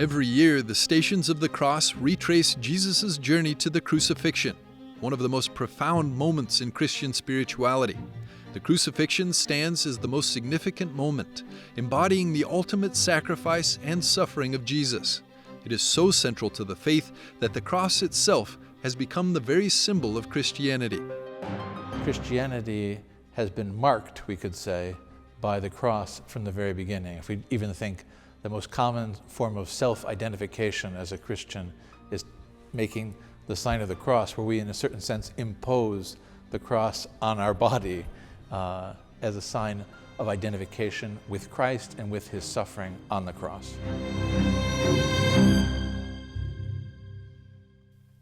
Every year, the Stations of the Cross retrace Jesus' journey to the crucifixion, one of the most profound moments in Christian spirituality. The crucifixion stands as the most significant moment, embodying the ultimate sacrifice and suffering of Jesus. It is so central to the faith that the cross itself has become the very symbol of Christianity. Christianity has been marked, we could say, by the cross from the very beginning. If we even think the most common form of self-identification as a Christian is making the sign of the cross, where we in a certain sense impose the cross on our body as a sign of identification with Christ and with his suffering on the cross.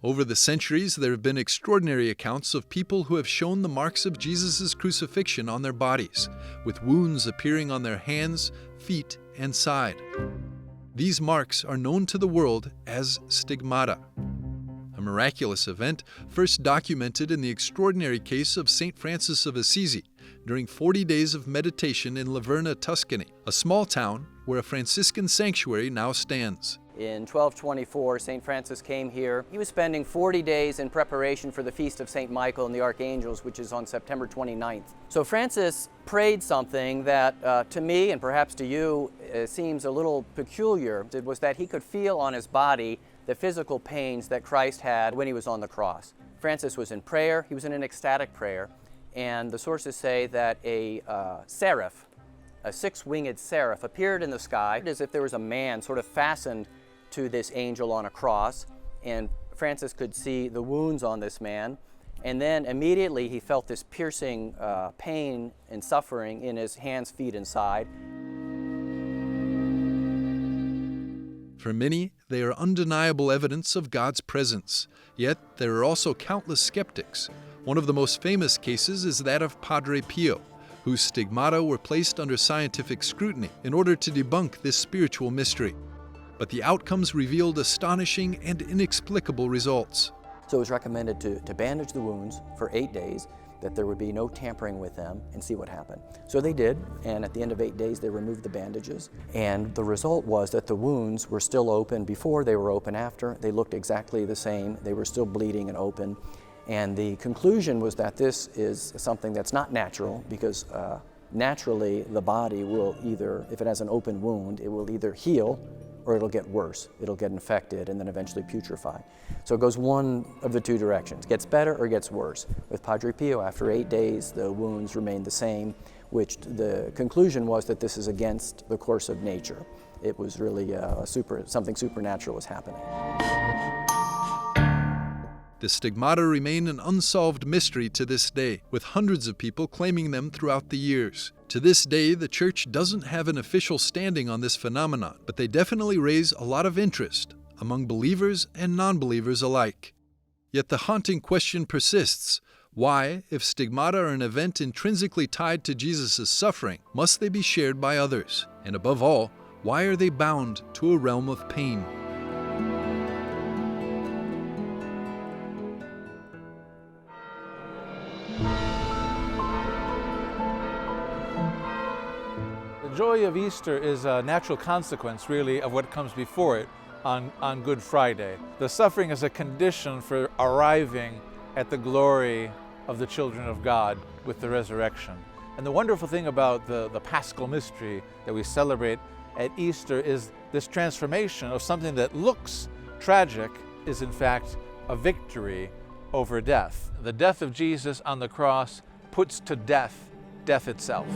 Over the centuries, there have been extraordinary accounts of people who have shown the marks of Jesus' crucifixion on their bodies, with wounds appearing on their hands, feet, and side. These marks are known to the world as stigmata, a miraculous event first documented in the extraordinary case of St. Francis of Assisi during 40 days of meditation in Laverna, Tuscany, a small town where a Franciscan sanctuary now stands. In 1224, St. Francis came here. He was spending 40 days in preparation for the feast of St. Michael and the Archangels, which is on September 29th. So Francis prayed something that to me and perhaps to you seems a little peculiar. It was that he could feel on his body the physical pains that Christ had when he was on the cross. Francis was in prayer. He was in an ecstatic prayer. And the sources say that a seraph, a six-winged seraph, appeared in the sky as if there was a man sort of fastened to this angel on a cross, and Francis could see the wounds on this man, and then immediately he felt this piercing pain and suffering in his hands, feet, and side. For many, they are undeniable evidence of God's presence, yet there are also countless skeptics. One of the most famous cases is that of Padre Peio, whose stigmata were placed under scientific scrutiny in order to debunk this spiritual mystery. But the outcomes revealed astonishing and inexplicable results. So it was recommended to bandage the wounds for 8 days, that there would be no tampering with them, and see what happened. So they did, and at the end of 8 days they removed the bandages, and the result was that the wounds were still open before, they were open after. They looked exactly the same, they were still bleeding and open. And the conclusion was that this is something that's not natural, because naturally the body will either, if it has an open wound, it will either heal or it'll get worse. It'll get infected and then eventually putrefy. So it goes one of the two directions, gets better or gets worse. With Padre Peio, after 8 days, the wounds remained the same, which the conclusion was that this is against the course of nature. It was really something supernatural was happening. The stigmata remain an unsolved mystery to this day, with hundreds of people claiming them throughout the years. To this day, the Church doesn't have an official standing on this phenomenon, but they definitely raise a lot of interest among believers and non-believers alike. Yet the haunting question persists: why, if stigmata are an event intrinsically tied to Jesus' suffering, must they be shared by others? And above all, why are they bound to a realm of pain? The joy of Easter is a natural consequence, really, of what comes before it on Good Friday. The suffering is a condition for arriving at the glory of the children of God with the resurrection. And the wonderful thing about the Paschal mystery that we celebrate at Easter is this transformation of something that looks tragic is in fact a victory over death. The death of Jesus on the cross puts to death death itself.